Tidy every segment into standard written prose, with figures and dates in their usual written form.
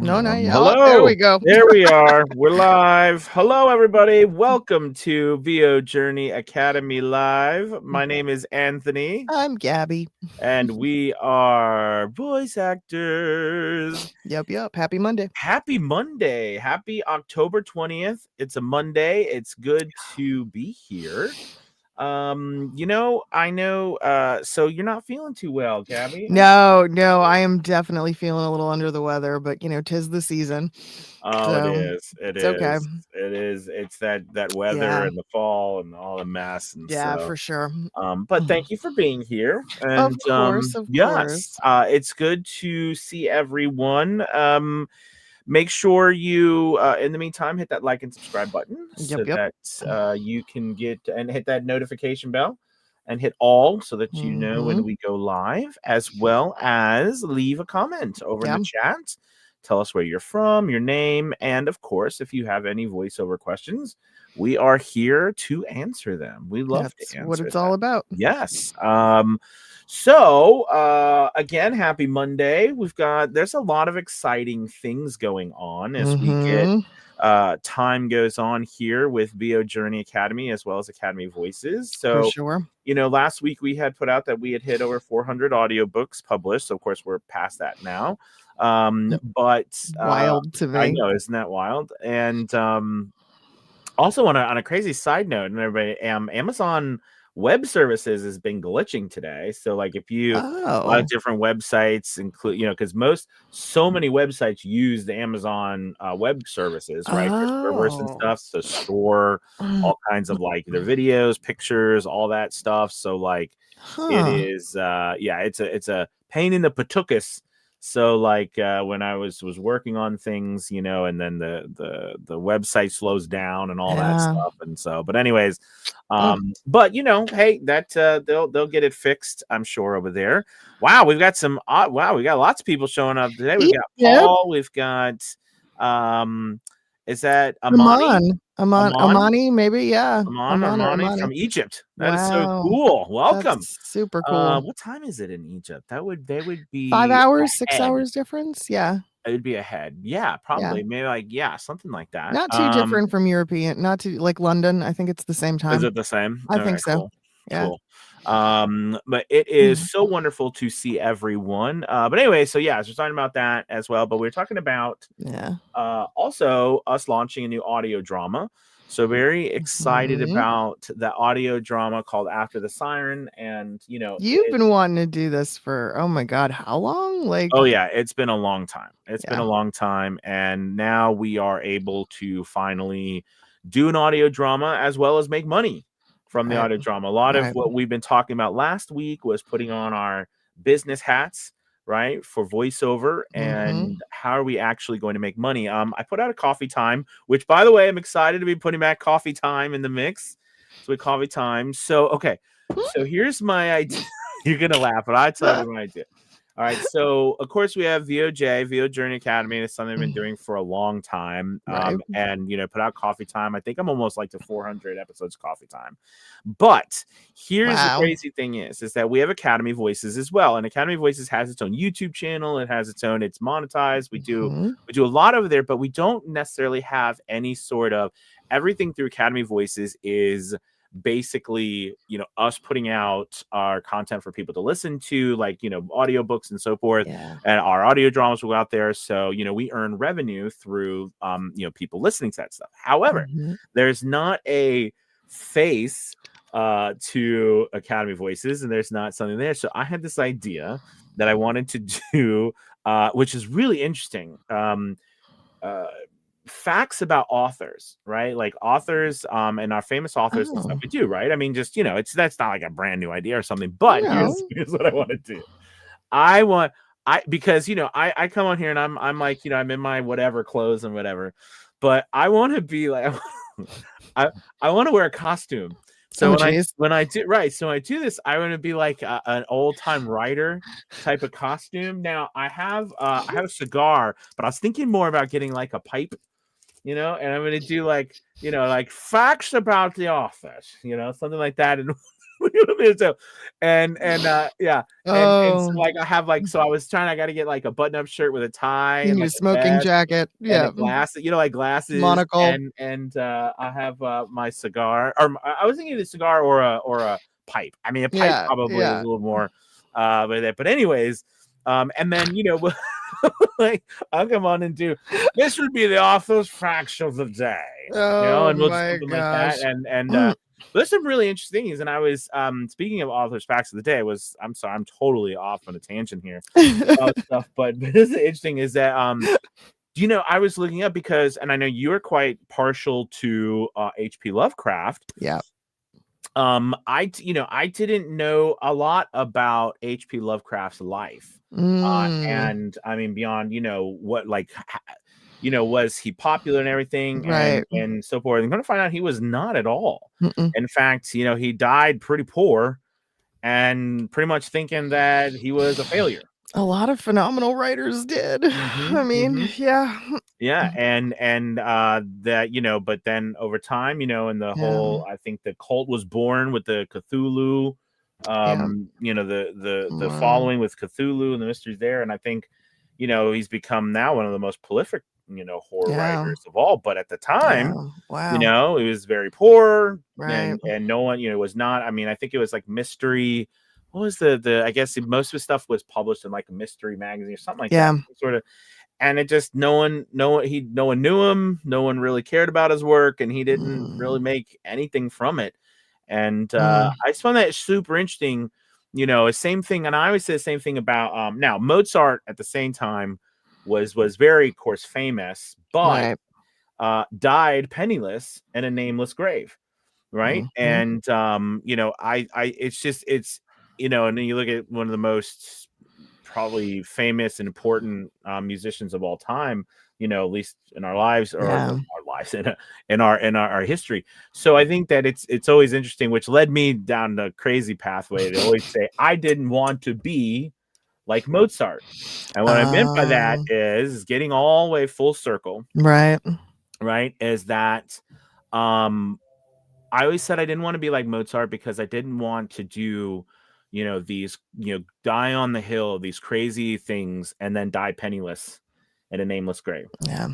No, not yet. Oh, there Hello. we go. There we are. We're live. Hello, everybody. Welcome to VO Journey Academy Live. My name is Anthony, I'm Gabby. and we are voice actors. Yep. Happy Monday. Happy Monday. Happy October 20th. It's a Monday. It's good to be here. I know so you're not feeling too well, Gabby. No, I am definitely feeling a little under the weather, but 'tis the season. Oh, it So is. It it's okay. is. It is. It's that weather Yeah. and the fall and all the mess, and Yeah, so for sure. but thank you for being here. Of And course, of yes, course. it's good to see everyone. Make sure you in the meantime hit that like and subscribe button so Yep. that you can get and hit that notification bell and hit all so that you know when Mhm. we go live, as well as leave a comment over in Yeah. the chat. Tell us where you're from, your name, and of course, if you have any voiceover questions, we are here to answer them. We love That's to what answer it's them. all about. Yes. So again, happy Monday. There's a lot of exciting things going on as we get Mhm. time goes on here with VO Journey Academy as well as Academy Voices. For So, sure. last week we had put out that we had hit over 400 audiobooks published. So of course we're past that now. But Wild to I me. know, isn't that wild? And also on a crazy side note, and everybody, Amazon Web Services has been glitching today. So like if you a lot Oh. of different websites include, because so many websites use the Amazon Web Services, right, for servers and Oh. stuff, to store all kinds of like their videos, pictures, all that stuff. So like it Huh. is it's a pain in the patukas. So like when I was working on things, and then the website slows down and all that Yeah. stuff. And so, but anyways, Oh. but hey, that they'll get it fixed, I'm sure, over there. Wow, we got lots of people showing up today. We've got Yep. Paul, we've got is that Amani? Amani, maybe, yeah. Amani Amani. from Egypt. That is so Wow. cool. Welcome. That's super cool. What time is it in Egypt? They would 5 be hours, 6 ahead. hours difference? Yeah. It would be ahead. Yeah, Yeah. probably. Maybe something like that. Not too different from European, not too like London, I think it's the same Is time. it the same? I think Okay, so. cool. Yeah. Cool. But it is Mm. so wonderful to see everyone. But anyway, so yeah, so we're talking about that as well. But we're talking about Yeah. also us launching a new audio drama. So very excited Mhm. about the audio drama called After the Siren. And You've been wanting to do this for, oh my god, how long? Like, oh yeah, it's been a long time. It's been yeah. a long time, and now we are able to finally do an audio drama as well as make money from the Right. audio drama. A lot of Right. what we've been talking about last week was putting on our business hats, right, for voiceover, Mhm. and how are we actually going to make money. I put out a coffee time, which by the way, I'm excited to be putting back coffee time in the mix. So with coffee time. So okay, so here's my idea. You're gonna laugh, but I tell you my idea. All right, so of course we have VO Journey Academy. It's something I've been doing for a long time. Right. And put out coffee time. I think I'm almost like to 400 episodes of coffee time. But here's the Wow. crazy thing is that we have Academy Voices as well. And Academy Voices has its own YouTube channel. It's monetized. We do Mhm. a lot over there, but we don't necessarily have any sort of everything through Academy Voices is basically us putting out our content for people to listen to, like audiobooks and so forth, Yeah. and our audio dramas will go out there. So we earn revenue through people listening to that stuff. However, Mhm. there's not a face to Academy Voices, and there's not something there. So I had this idea that I wanted to do, which is really interesting. Uh, Facts about authors, right? Like authors, and our famous authors and stuff Oh. we do, right? I mean, just that's not like a brand new idea or something. But No. here's what I want to do. I want because I come on here and I'm like I'm in my whatever clothes and whatever, but I want to be like I want to wear a costume. So Oh, jeez. when I do right, so when I do this, I want to be like an old time writer type of costume. Now I have a cigar, but I was thinking more about getting like a pipe, and I'm gonna do like like facts about the office, something like that, and So, yeah, and so, Oh, like, I have, like, so I was trying I gotta get, like, a button-up shirt with a tie you and, need a like, a smoking vest jacket. and Yeah. a glass, like, glasses, Monocle. and, I have, my cigar, or I was thinking of a cigar or a pipe. I mean, a pipe Yeah. probably is Yeah. a little more, but anyways, and then, like, I'll come on and do, "This would be the author's facts of the day," Oh and we'll do my something like that, gosh. and there's some really interesting things, and I was, speaking of author's facts of the day, I'm sorry, I'm totally off on a tangent here about stuff, but this is interesting is that, I was looking up because, and I know you're quite partial to H.P. Lovecraft. Yeah. I didn't know a lot about H.P. Lovecraft's life. Mm, And I mean, beyond, what, like, was he popular and everything right. and so forth. I'm going to find out he was not at all. Mm-mm. In fact, he died pretty poor and pretty much thinking that he was a failure. A lot of phenomenal writers did. Hmm. I mean, Hmm. yeah. Yeah, and that, but then over time, and the Yeah. whole, I think the cult was born with the Cthulhu, Yeah. the Wow. following with Cthulhu and the mysteries there, and I think, he's become now one of the most prolific, horror Yeah. writers of all. But at the time, Yeah. Wow. it was very poor, Right. and no one, was not. I mean, I think it was like mystery. What was the? I guess most of his stuff was published in like a mystery magazine or something like that. Yeah. Sort of, and it just no one knew him, no one really cared about his work, and he didn't Mm, really make anything from it. And mm, I just found that super interesting. Same thing, and I always say the same thing about, now Mozart at the same time was very, of course, famous, but right. died penniless in a nameless grave, right? Mhm. And I it's just it's and then you look at one of the most probably famous and important musicians of all time, at least in our lives, or Yeah. our lives in our history. So I think that it's always interesting, which led me down the crazy pathway to always say I didn't want to be like Mozart. And what I meant by that Uh, is getting all the way full circle, right. right? Is that um I always said I didn't want to be like Mozart because I didn't want to do, these, die on the hill, these crazy things, and then die penniless in a nameless grave, Yeah.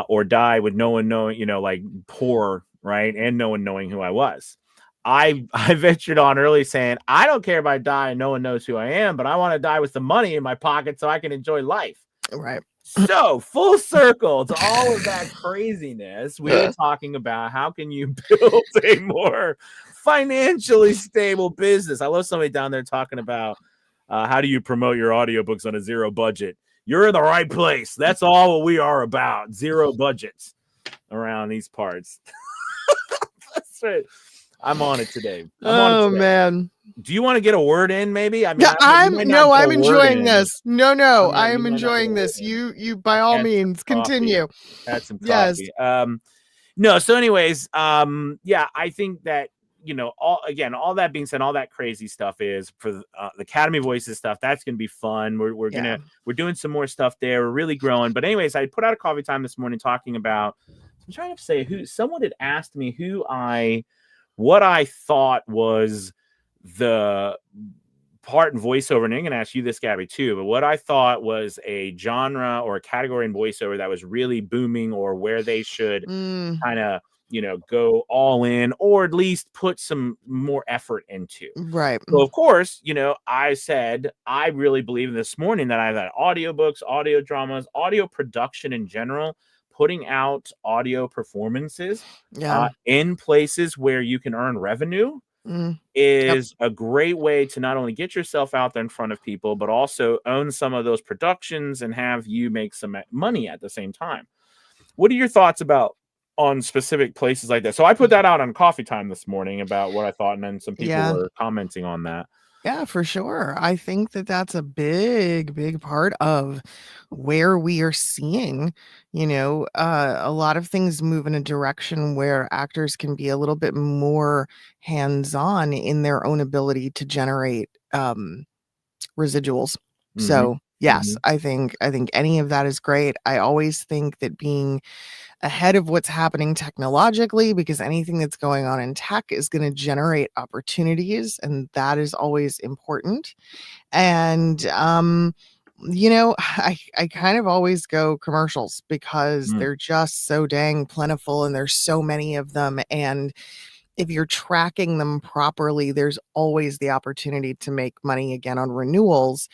or die with no one knowing, like poor, right, and no one knowing who I was. I ventured on early saying I don't care if I die and no one knows who I am, but I want to die with some money in my pocket so I can enjoy life. Right. So, full circle to all of that craziness, we were talking about how can you build a more financially stable business. I love somebody down there talking about how do you promote your audiobooks on a zero budget. You're in the right place. That's all we are about. Zero budgets around these parts. That's right. I'm on it today. I'm on it Oh today. man. Do you want to get a word in? Maybe. I mean, Yeah, you might not get a I'm word enjoying in. this. No, I You am might not get a enjoying word this. in. You by all Had some means coffee. continue. Had some Yes. coffee. No, so anyways, yeah, I think that, all that being said, all that crazy stuff is for the Academy Voices stuff. That's gonna be fun. Yeah. We're doing some more stuff there. We're really growing. But anyways, I put out a coffee time this morning talking about, I'm trying to say who someone had asked me what I thought was the part in voiceover, and I'm going to ask you this, Gabby, too, but what I thought was a genre or a category in voiceover that was really booming, or where they should Mm, kind of, go all in, or at least put some more effort into. right. So, of course, I said, I really believe this morning that I thought audiobooks, audio dramas, audio production in general, putting out audio performances Yeah. in places where you can earn revenue Mm, yep. is a great way to not only get yourself out there in front of people, but also own some of those productions and have you make some money at the same time. What are your thoughts about on specific places like that? So I put that out on Coffee Time this morning about what I thought, and then some people Yeah. were commenting on that. Yeah, for sure. I think that that's a big part of where we are seeing, a lot of things move in a direction where actors can be a little bit more hands-on in their own ability to generate residuals. Mhm. So Yes, Mhm. I think any of that is great. I always think that being ahead of what's happening technologically, because anything that's going on in tech is gonna generate opportunities, and that is always important. And, I kind of always go commercials because Mm. they're just so dang plentiful and there's so many of them, and if you're tracking them properly, there's always the opportunity to make money again on renewals,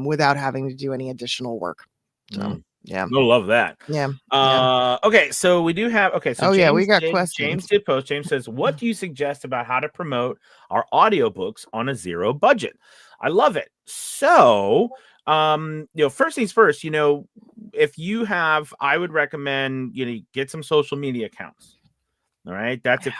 without having to do any additional work. So, Mm. yeah. I love that. Yeah, yeah. Okay, so we do have okay, so Oh, yeah, we James got did James questions. did post. James says, "What do you suggest about how to promote our audiobooks on a zero budget?" I love it. So, first things first, if you have, I would recommend, get some social media accounts. All right. That's if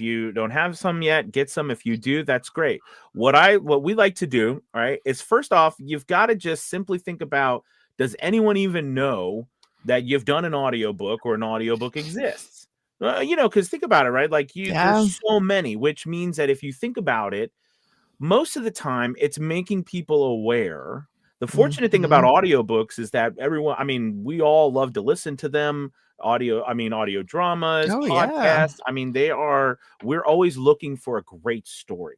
you don't have some yet, get some. If you do, that's great. What we like to do, all right, is first off, you've got to just simply think about, does anyone even know that you've done an audiobook or an audiobook exists? Because think about it, right? Like Yeah. there's so many, which means that if you think about it, most of the time it's making people aware. The fortunate thing about Mhm. audiobooks is that everyone, I mean, we all love to listen to them. Audio dramas, Oh, yeah. podcasts. I mean, we're always looking for a great story.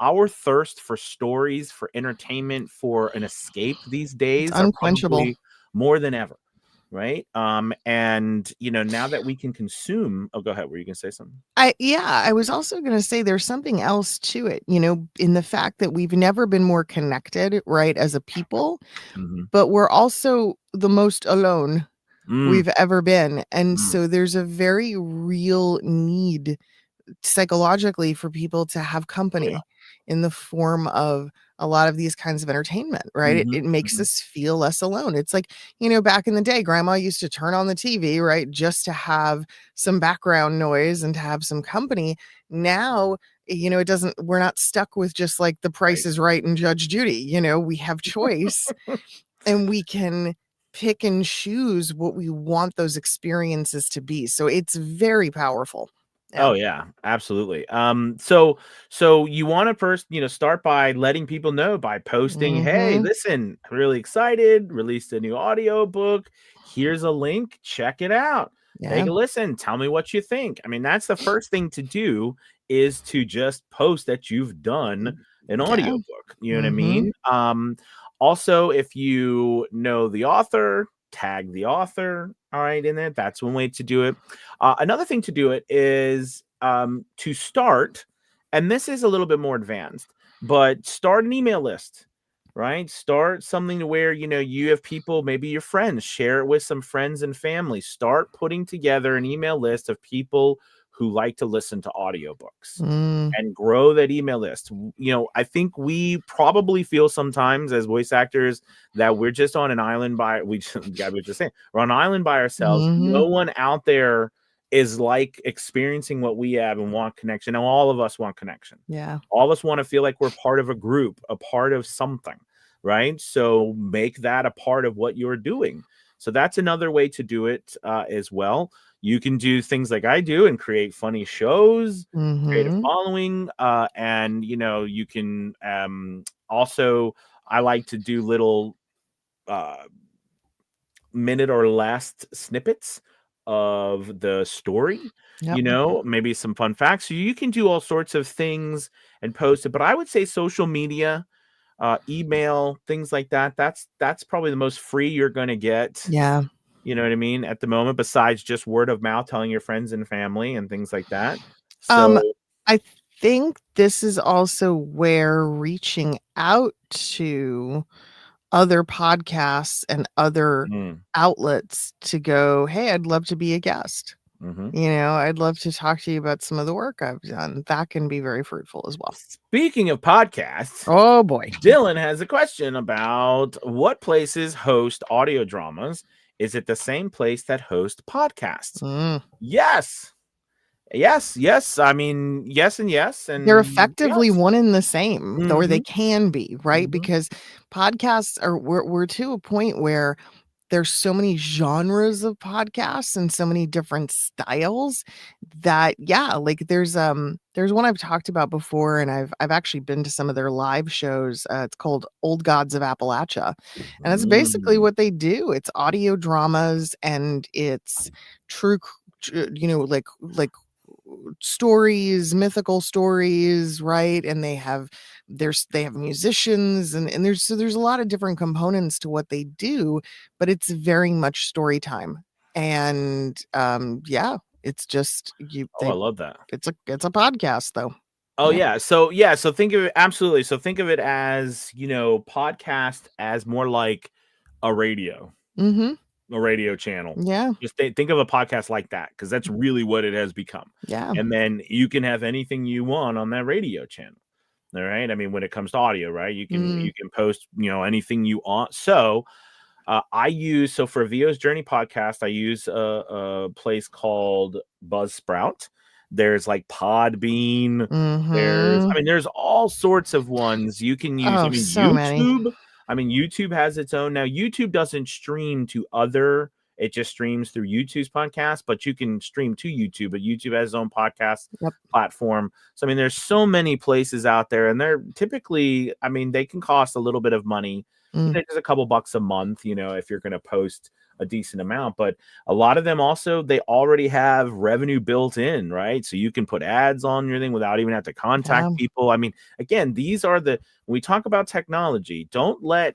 Our thirst for stories, for entertainment, for an escape these It's days are unquenchable. probably more than ever. Right. And now that we can consume, oh, go ahead. Were you gonna say something? I was also gonna say there's something else to it, in the fact that we've never been more connected, right, as a people, Hmm. but we're also the most alone Mm, we've ever been, and mm. so there's a very real need psychologically for people to have Oh yeah. company in the form of a lot of these kinds of entertainment, right? It, Hmm. it makes Hmm. us feel less alone. It's like, back in the day, grandma used to turn on the TV, right? Just to have some background noise and to have some company. Now, it doesn't, we're not stuck with just like The Price Right. is Right and Judge Judy. We have choice and we can pick and choose what we want those experiences to be. So it's very powerful. Yeah. Oh yeah, absolutely. So you want to first, start by letting people know by posting, "Hey, Mhm. listen, I'm really excited, released a new audio book. Here's a link, check it out. Take Yeah. a listen, tell me what you think." I mean, that's the first thing to do is to just post that you've done an Yeah. audiobook. You know what I Mhm. mean? Also, if you know the author, tag the author, all right, in there. That's one way to do it. Another thing to do it is to start, and this is a little bit more advanced, but start an email list, right? Start something to where you have people, maybe your friends, share it with some friends and family. Start putting together an email list of people who like to listen to audiobooks Mm. and grow that email list. I think we probably feel sometimes as voice actors that we're just on an island by we just, yeah, we're just saying we're on an island by ourselves. No Mhm. one out there is like experiencing what we have and want connection. Now, all of us want connection. Yeah. All of us want to feel like we're part of a group, a part of something, right? So make that a part of what you're doing. So that's another way to do it as well. You can do things like I do and create funny shows, create a Mhm. following, and you can also. I like to do little uh, minute or less snippets of the story, Yep. maybe some fun facts. So you can do all sorts of things and post it. But I would say social media, email, things like that. That's probably the most free you're going to get. Yeah. You know what I mean? At the moment, besides just word of mouth, telling your friends and family and things like that. Um, So, I think this is also where reaching out to other podcasts and other mm, outlets to go, "Hey, I'd love to be a guest." mhm. I'd love to talk to you about some of the work I've done. That can be very fruitful as well. Speaking of podcasts, Oh boy. Dylan has a question about what places host audio dramas. Is it the same place that hosts podcasts? Mm. Yes. Yes. Yes. I mean, yes and yes. They're And effectively yes. one and the same, or Hmm. they can be, right? Hmm. Because podcasts are we're to a point where there's so many genres of podcasts and so many different styles that yeah, like there's one I've talked about before, and I've actually been to some of their live shows. It's called Old Gods of Appalachia. And that's basically Mm. what they do. It's audio dramas and it's true like stories, mythical stories, right? And they have musicians, and there's a lot of different components to what they do, but it's very much story time. And yeah, it's just you Oh, I they love that. it's a podcast though. Oh Yeah. yeah, so think of it absolutely. So think of it as, podcast as more like a radio, Mm-hmm. a radio channel. Yeah. Just think of a podcast like that, because that's really what it has become. Yeah. And then you can have anything you want on that radio channel. All right. I mean, when it comes to audio, right? You can post, anything you want. So for Vio's Journey podcast, I use a place called Buzzsprout. There's like Podbean. Mm-hmm. There's all sorts of ones you can use. Oh, so many. YouTube has its own. Now, YouTube doesn't stream to other, it just streams through YouTube's podcast, but you can stream to YouTube, but YouTube has its own podcast Yep. platform. So, there's so many places out there, and they're typically, they can cost a little bit of money, just a couple bucks a month, if you're going to post a decent amount. But a lot of them also, they already have revenue built in, right? So you can put ads on your thing without even have to contact people. Again, these are when we talk about technology, don't let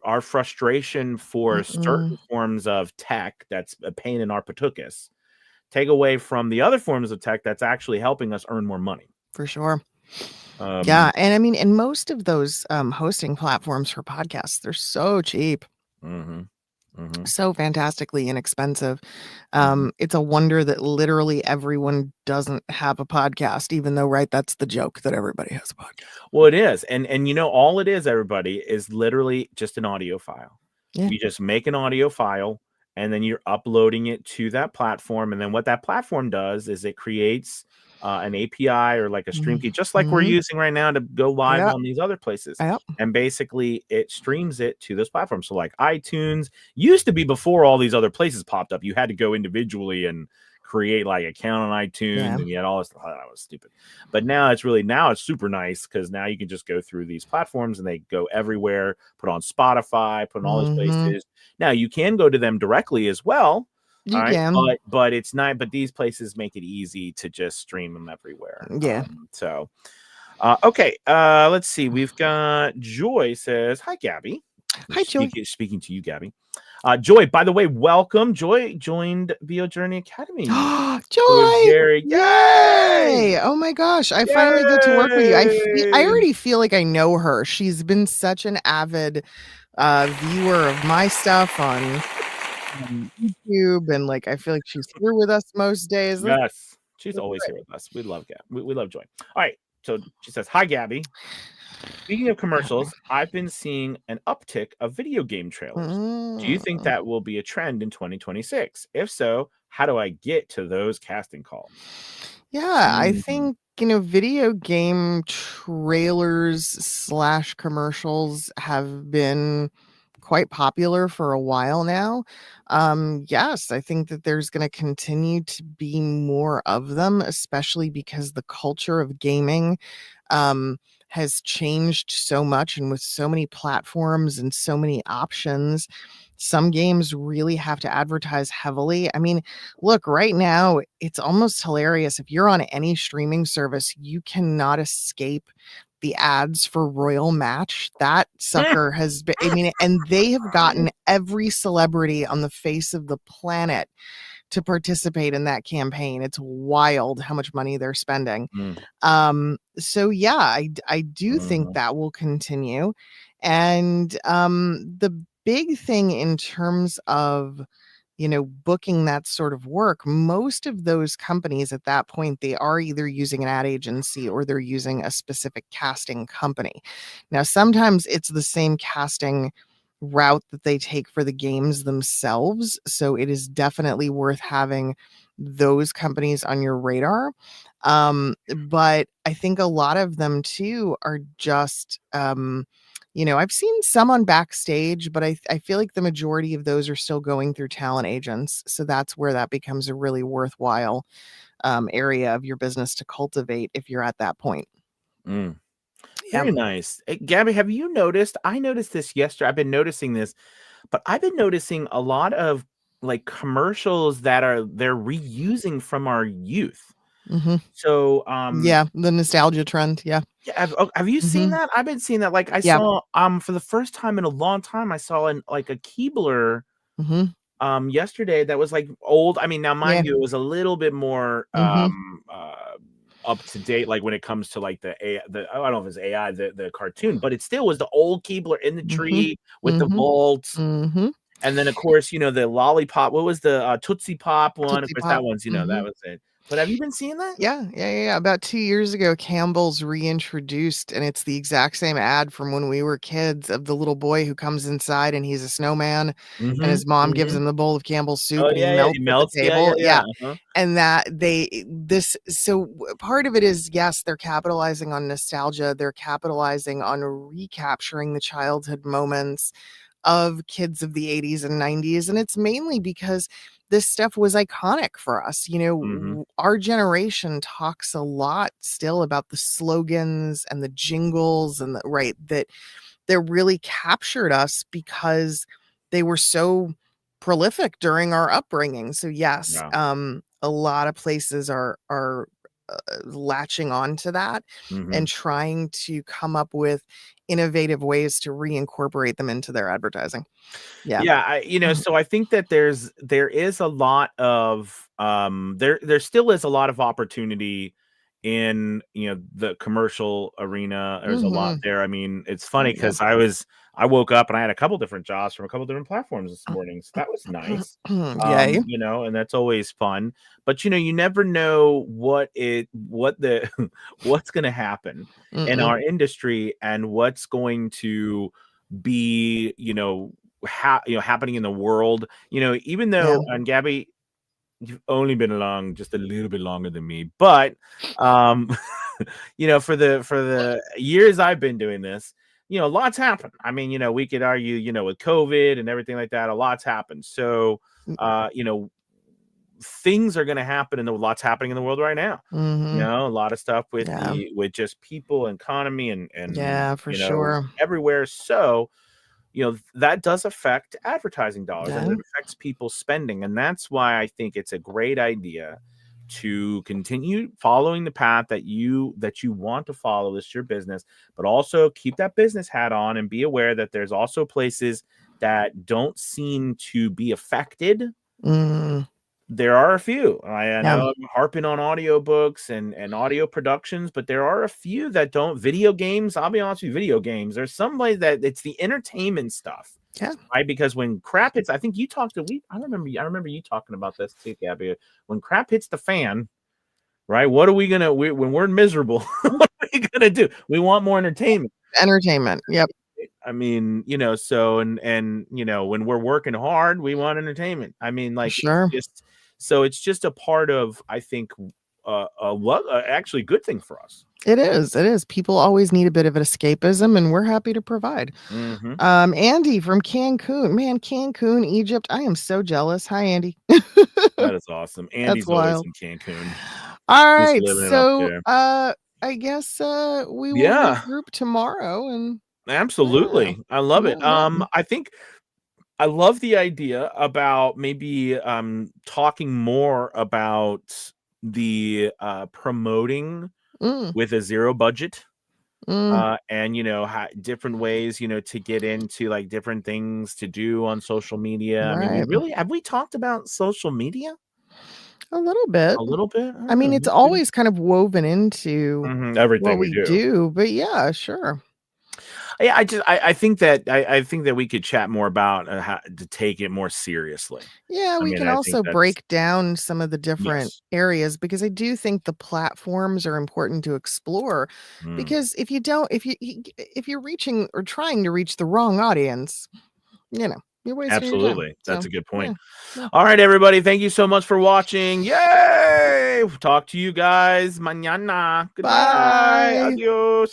our frustration for certain forms of tech that's a pain in our patukas take away from the other forms of tech that's actually helping us earn more money. For sure. Yeah, and and most of those hosting platforms for podcasts, they're so cheap. So fantastically inexpensive. It's a wonder that literally everyone doesn't have a podcast, even though, right, that's the joke, that everybody has a podcast. Well, it is. And all it is, everybody, is literally just an audio file. Yeah. You just make an audio file, and then you're uploading it to that platform. And then what that platform does is it creates an API or like a stream key, just like we're using right now to go live on these other places. And basically it streams it to those platforms. So like iTunes used to be, before all these other places popped up, you had to go individually and create like account on iTunes, and you had all this. Oh, that was stupid. But now it's super nice, because now you can just go through these platforms and they go everywhere, put on Spotify, put on all these places. Now you can go to them directly as well. You can. But it's not. But these places make it easy to just stream them everywhere. Yeah. Okay. Let's see. We've got Joy says, "Hi, Gabby." Hi, Joy. Speaking to you, Gabby. Joy, by the way, welcome. Joy joined Bio Journey Academy. Joy! Yay! Oh my gosh, I finally get to work with you. I already feel like I know her. She's been such an avid viewer of my stuff on YouTube, and like I feel like she's here with us most days. Yes, she's always here with us. We love Gab. We love Joy. All right, so she says, "Hi, Gabby. Speaking of commercials, I've been seeing an uptick of video game trailers. Do you think that will be a trend in 2026? If so, how do I get to those casting calls?" Yeah, I think, video game trailers / commercials have been quite popular for a while now. Yes, I think that there's going to continue to be more of them, especially because the culture of gaming has changed so much, and with so many platforms and so many options, some games really have to advertise heavily. Look, right now, it's almost hilarious. If you're on any streaming service, you cannot escape the ads for Royal Match. That sucker has been, and they have gotten every celebrity on the face of the planet to participate in that campaign. It's wild how much money they're spending. So yeah, I do think that will continue. And the big thing in terms of booking that sort of work, most of those companies at that point, they are either using an ad agency or they're using a specific casting company. Now, sometimes it's the same casting route that they take for the games themselves. So it is definitely worth having those companies on your radar. But I think a lot of them too are just I've seen some on Backstage, but I feel like the majority of those are still going through talent agents. So that's where that becomes a really worthwhile area of your business to cultivate if you're at that point. Mm. Yeah. Very nice. Gabby, have you noticed? I noticed this yesterday. I've been noticing this, but I've been noticing a lot of like commercials that they're reusing from our youth. Hmm. So, Yeah. The nostalgia trend. Yeah. yeah, have you seen Hmm. that? I've been seeing that. Like I Yeah. saw for the first time in a long time, I saw like a Keebler Hmm. yesterday that was like old. I mean, now Yeah. mind you, it was a little bit more Hmm. up to date, like when it comes to like I don't know if it's AI, the cartoon, but it still was the old Keebler in the Hmm. tree with the Hmm. bolts. Hmm. And then of course, the lollipop. What was the Tootsie Pop one? Of Tootsie course, that Pop. one's, that Hmm. was it. But have you been seeing that? Yeah, yeah, yeah, yeah. About 2 years ago, Campbell's reintroduced, and it's the exact same ad from when we were kids of the little boy who comes inside and he's a snowman, and Mhm, his mom gives mhm. him the bowl of Campbell's soup Oh, and he yeah, yeah, melts it at the melts. Yeah, yeah, table. yeah, Yeah. uh-huh. And that they this so part of it is yes, they're capitalizing on nostalgia. They're capitalizing on recapturing the childhood moments of kids of the 80s and 90s, and it's mainly because this stuff was iconic for us. Mhm, Our generation talks a lot still about the slogans and the jingles and the right that really captured us because they were so prolific during our upbringing. So yes, yeah, a lot of places are latching on to that and mhm. trying to come up with innovative ways to reincorporate them into their advertising. Yeah. Yeah, Mhm. so I think that there is a lot of there still is a lot of opportunity in, the commercial arena. There's a lot Mhm. there. I mean, it's Oh, funny yeah. because I woke up and I had a couple different jobs from a couple different platforms this morning. So that was nice. Yay. And that's always fun. But you never know what the what's gonna happen in Mm-mm. our industry and what's going to be, happening in the world. Even Yeah. though, and Gabby, you've only been along just a little bit longer than me, but um, for the years I've been doing this, lots happened. I mean, we could argue, with COVID and everything like that, a lot's happened. So, things are going to happen, and a lot's happening in the world right now. Mhm. A lot of stuff Yeah. with just people, economy, and Yeah, for sure. everywhere. So, that does affect advertising dollars and Yeah. it affects people's spending. And that's why I think it's a great idea to continue following the path that you want to follow. This is your business, but also keep that business hat on and be aware that there's also places that don't seem to be affected. Mm. There are a few. I Yeah. know I'm harping on audiobooks and audio productions, but there are a few that don't. Video games, I'll be honest with you, video games. There's some way that it's the entertainment stuff, Yeah. right? Because when crap hits, I think you talked to we I remember you talking about this too, Gabby. When crap hits the fan, right? What are we gonna when we're miserable, what are we gonna do? We want more entertainment. Entertainment. Yep. I mean, so and when we're working hard, we want entertainment. I mean, like Sure. it's just a part of, I think, actually good thing for us. It is. It is. People always need a bit of an escapism, and we're happy to provide. Mhm. Andy from Cancun. Man, Cancun, Egypt. I am so jealous. Hi, Andy. That is awesome. That's Andy's always wild. in Cancun. All He's right. living it up So, there. I guess we will Yeah, regroup tomorrow and yeah. absolutely. I love it. Yeah, yeah. I think I love the idea about maybe talking more about the promoting Mm, with a zero budget. mm, And different ways, to get into like different things to do on social media. I mean, we right. really have we talked about social media A little bit. a little bit. I mean, it's Okay. always kind of woven into what Everything we we do. do, but yeah, sure. Yeah, I think that we could chat more about how to take it more seriously. Yeah, I we mean, can I think also that's break down some of the different yes. areas because I do think the platforms are important to explore Mm, because if you don't if you're reaching or trying to reach the wrong audience, you're wasting your time. absolutely, that's So, a good yeah. point. Yeah. All right, everybody, thank you so much for watching. Yay! Talk to you guys mañana. Good night. Bye. Adios.